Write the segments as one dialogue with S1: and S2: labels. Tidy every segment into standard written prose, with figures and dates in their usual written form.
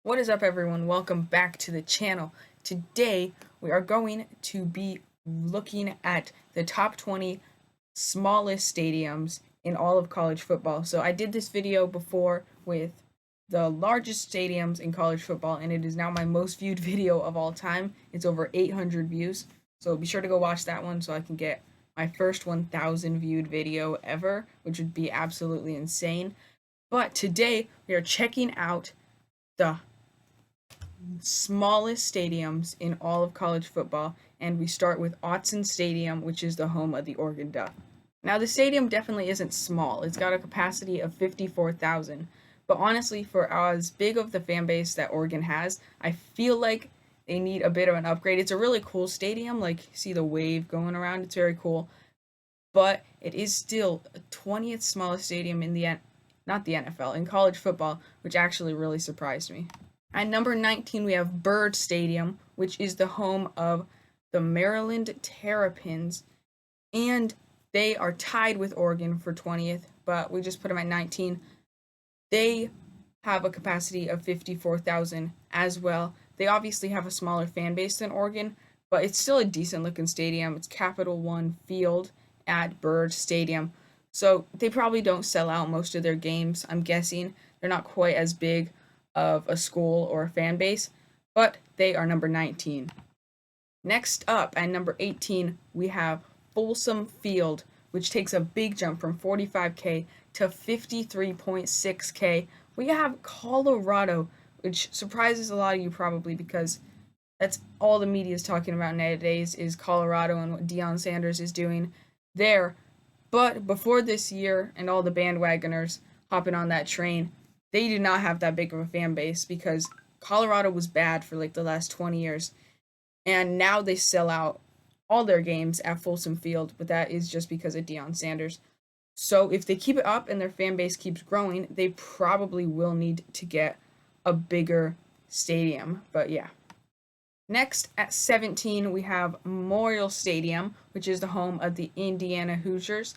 S1: What is up, everyone? Welcome back to the channel. Today we are going to be looking at the top 20 smallest stadiums in all of college football. So I did this video before with the largest stadiums in college football, and it is now my most viewed video of all time. It's over 800 views. So be sure to go watch that one so I can get my first 1,000 viewed video ever, which would be absolutely insane. But today we are checking out the smallest stadiums in all of college football, and we start with Autzen Stadium, which is the home of the Oregon Duck. Now, the stadium definitely isn't small. It's got a capacity of 54,000, but honestly, for as big of the fan base that Oregon has, I feel like they need a bit of an upgrade. It's a really cool stadium, like, see the wave going around, it's very cool, but it is still a 20th smallest stadium in the not the NFL, in college football, which actually really surprised me. At number 19, we have Byrd Stadium, which is the home of the Maryland Terrapins, and they are tied with Oregon for 20th, but we just put them at 19. They have a capacity of 54,000 as well. They obviously have a smaller fan base than Oregon, but it's still a decent looking stadium. It's Capital One Field at Byrd Stadium, so they probably don't sell out most of their games. I'm guessing they're not quite as big of a school or a fan base, but they are number 19. Next up, at number 18, we have Folsom Field, which takes a big jump from 45K to 53.6K. We have Colorado, which surprises a lot of you probably because that's all the media is talking about nowadays is Colorado and what Deion Sanders is doing there. But before this year and all the bandwagoners hopping on that train, they did not have that big of a fan base because Colorado was bad for like the last 20 years. And now they sell out all their games at Folsom Field, but that is just because of Deion Sanders. So if they keep it up and their fan base keeps growing, they probably will need to get a bigger stadium. But yeah. Next, at 17, we have Memorial Stadium, which is the home of the Indiana Hoosiers.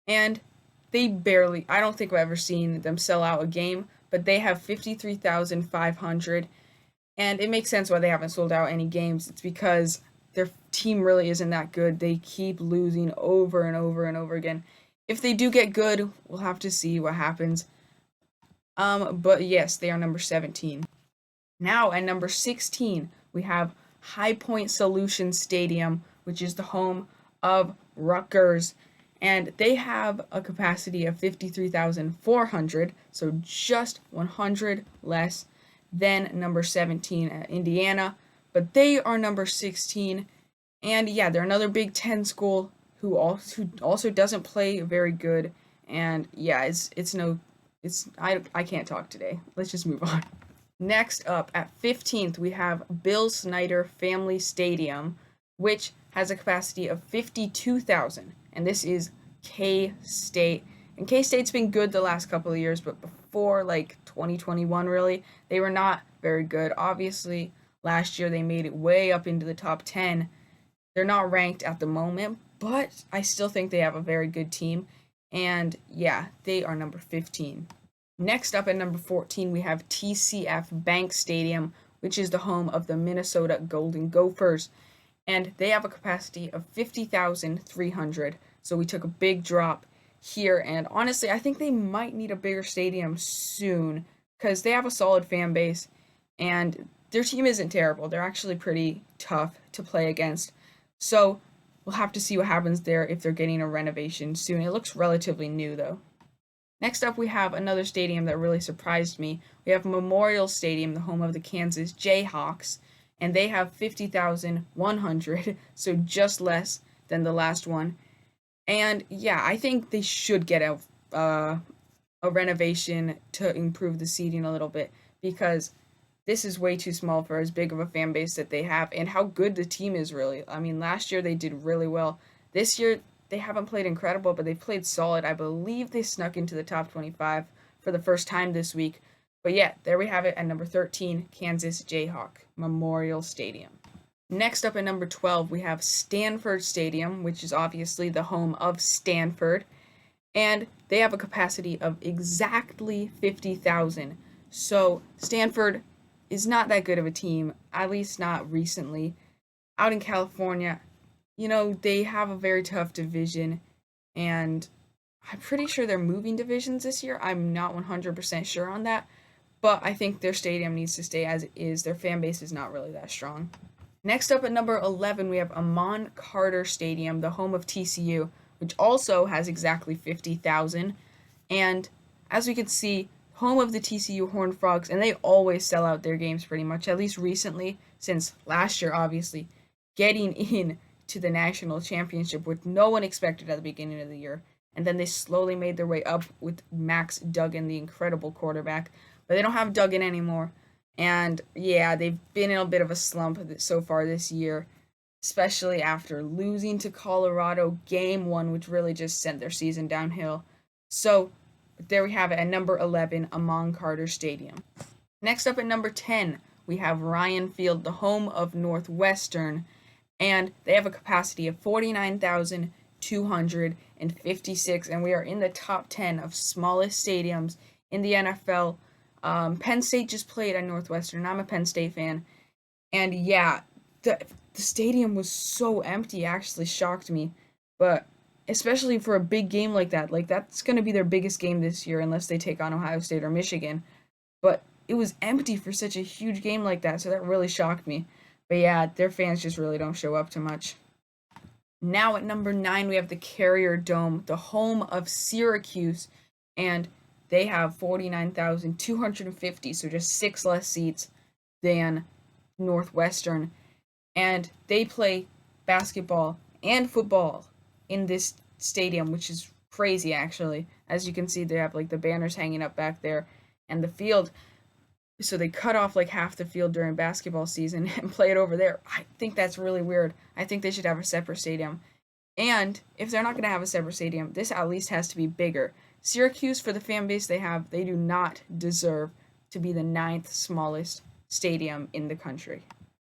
S1: And I don't think I've ever seen them sell out a game, but they have 53,500. And it makes sense why they haven't sold out any games. It's because their team really isn't that good. They keep losing over and over and over again. If they do get good, we'll have to see what happens. But yes, they are number 17. Now at number 16, we have High Point Solution Stadium, which is the home of Rutgers. And they have a capacity of 53,400, so just 100 less than number 17 at Indiana. But they are number 16, and yeah, they're another Big Ten school who also doesn't play very good. And yeah, I can't talk today. Let's just move on. Next up, at 15th, we have Bill Snyder Family Stadium, which has a capacity of 52,000, and this is K-State. And K-State's been good the last couple of years, but before, like, 2021, really, they were not very good. Obviously, last year they made it way up into the top 10. They're not ranked at the moment, but I still think they have a very good team, and yeah, they are number 15. Next up at number 14, we have TCF Bank Stadium, which is the home of the Minnesota Golden Gophers. And they have a capacity of 50,300. So we took a big drop here. And honestly, I think they might need a bigger stadium soon because they have a solid fan base. And their team isn't terrible. They're actually pretty tough to play against. So we'll have to see what happens there if they're getting a renovation soon. It looks relatively new, though. Next up, we have another stadium that really surprised me. We have Memorial Stadium, the home of the Kansas Jayhawks, and they have 50,100, so just less than the last one. And yeah, I think they should get a renovation to improve the seating a little bit because this is way too small for as big of a fan base that they have and how good the team is really. I mean, last year they did really well. This year, they haven't played incredible, but they've played solid. I believe they snuck into the top 25 for the first time this week. But yeah, there we have it at number 13, Kansas Jayhawk Memorial Stadium. Next up at number 12, we have Stanford Stadium, which is obviously the home of Stanford. And they have a capacity of exactly 50,000. So Stanford is not that good of a team, at least not recently. Out in California, they have a very tough division, and I'm pretty sure they're moving divisions this year. I'm not 100% sure on that, but I think their stadium needs to stay as it is. Their fan base is not really that strong. Next up at number 11, we have Amon Carter Stadium, the home of TCU, which also has exactly 50,000. And as we can see, home of the TCU Horned Frogs, and they always sell out their games pretty much, at least recently, since last year, obviously, getting in to the national championship, which no one expected at the beginning of the year. And then they slowly made their way up with Max Duggan, the incredible quarterback. But they don't have Duggan anymore. And yeah, they've been in a bit of a slump so far this year, especially after losing to Colorado game 1, which really just sent their season downhill. So there we have it at number 11, Amon Carter Stadium. Next up at number 10, we have Ryan Field, the home of Northwestern, and they have a capacity of 49,256, and we are in the top 10 of smallest stadiums in the NFL. Penn State just played at Northwestern. I'm a Penn State fan, and yeah, the stadium was so empty. It actually shocked me, but especially for a big game like that, that's going to be their biggest game this year unless they take on Ohio State or Michigan. But it was empty for such a huge game like that, so that really shocked me. But yeah, their fans just really don't show up too much. Now at number 9, we have the Carrier Dome, the home of Syracuse, and they have 49,250, so just 6 less seats than Northwestern. And they play basketball and football in this stadium, which is crazy actually. As you can see, they have the banners hanging up back there and the field. So they cut off half the field during basketball season and play it over there. I think that's really weird. I think they should have a separate stadium. And if they're not going to have a separate stadium, this at least has to be bigger. Syracuse, for the fan base they have, they do not deserve to be the 9th smallest stadium in the country.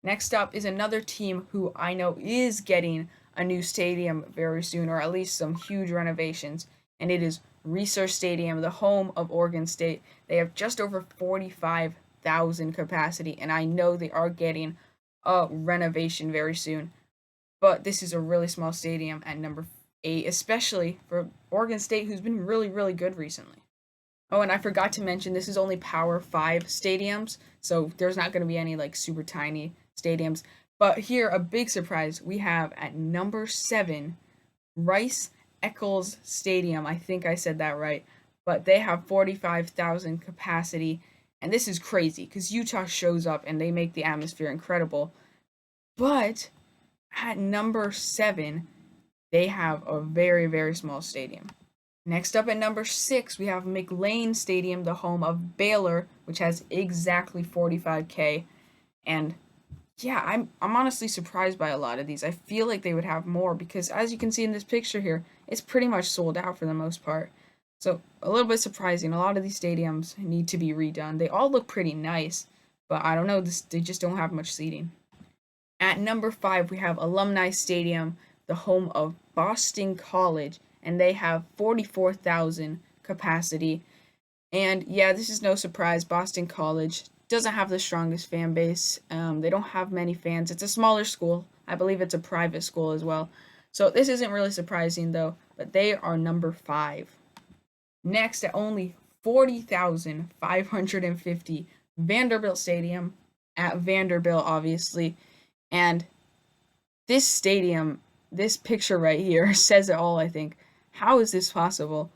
S1: Next up is another team who I know is getting a new stadium very soon, or at least some huge renovations, and it is Research Stadium, the home of Oregon State. They have just over 45,000 capacity, and I know they are getting a renovation very soon. But this is a really small stadium at number 8, especially for Oregon State, who's been really, really good recently. Oh, and I forgot to mention, this is only Power 5 stadiums, so there's not going to be any super tiny stadiums. But here, a big surprise, we have at number 7, Rice Eccles Stadium. I think I said that right. But they have 45,000 capacity, and this is crazy because Utah shows up and they make the atmosphere incredible. But at number 7, they have a very, very small stadium. Next up at number 6, we have McLean Stadium, the home of Baylor, which has exactly 45K. And yeah, I'm honestly surprised by a lot of these. I feel like they would have more because, as you can see in this picture here, it's pretty much sold out for the most part. So a little bit surprising. A lot of these stadiums need to be redone. They all look pretty nice, but I don't know, they just don't have much seating. At number 5, we have Alumni Stadium, the home of Boston College, and they have 44,000 capacity. And yeah, this is no surprise. Boston College doesn't have the strongest fan base. They don't have many fans. It's a smaller school. I believe it's a private school as well. So this isn't really surprising though, but they are number 5. Next, at only 40,550, Vanderbilt Stadium, at Vanderbilt obviously. And this stadium, this picture right here says it all, I think. How is this possible?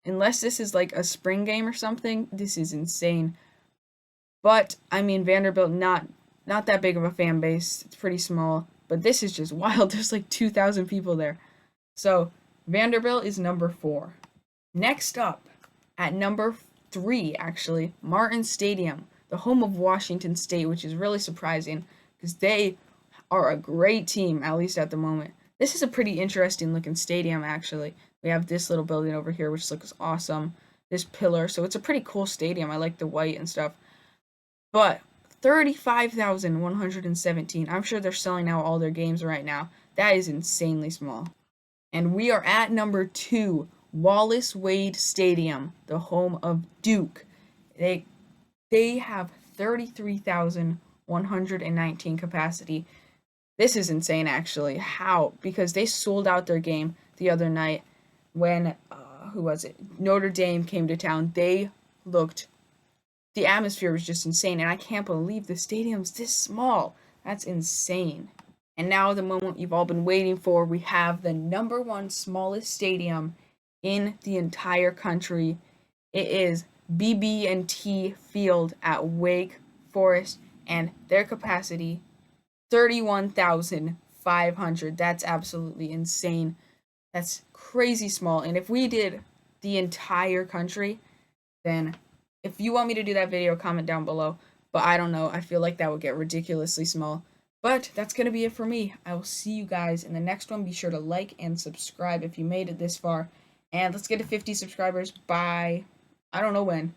S1: Unless this is a spring game or something, this is insane. But I mean, Vanderbilt, not that big of a fan base. It's pretty small, but this is just wild. There's 2,000 people there. So Vanderbilt is number 4. Next up, at number 3, actually, Martin Stadium, the home of Washington State, which is really surprising because they are a great team, at least at the moment. This is a pretty interesting looking stadium, actually. We have this little building over here, which looks awesome. This pillar, so it's a pretty cool stadium. I like the white and stuff. But 35,117. I'm sure they're selling out all their games right now. That is insanely small. And we are at number 2, Wallace Wade Stadium, the home of Duke. They have 33,119 capacity. This is insane, actually. How? Because they sold out their game the other night when, who was it? Notre Dame came to town. The atmosphere was just insane, and I can't believe the stadium's this small. That's insane. And now the moment you've all been waiting for, we have the number one smallest stadium in the entire country. It is BB&T Field at Wake Forest, and their capacity 31,500. That's absolutely insane. That's crazy small. And if we did the entire country, then if you want me to do that video, comment down below. But I don't know. I feel like that would get ridiculously small. But that's going to be it for me. I will see you guys in the next one. Be sure to like and subscribe if you made it this far. And let's get to 50 subscribers by, I don't know when.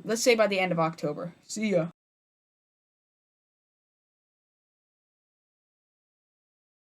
S1: Let's say by the end of October. See ya.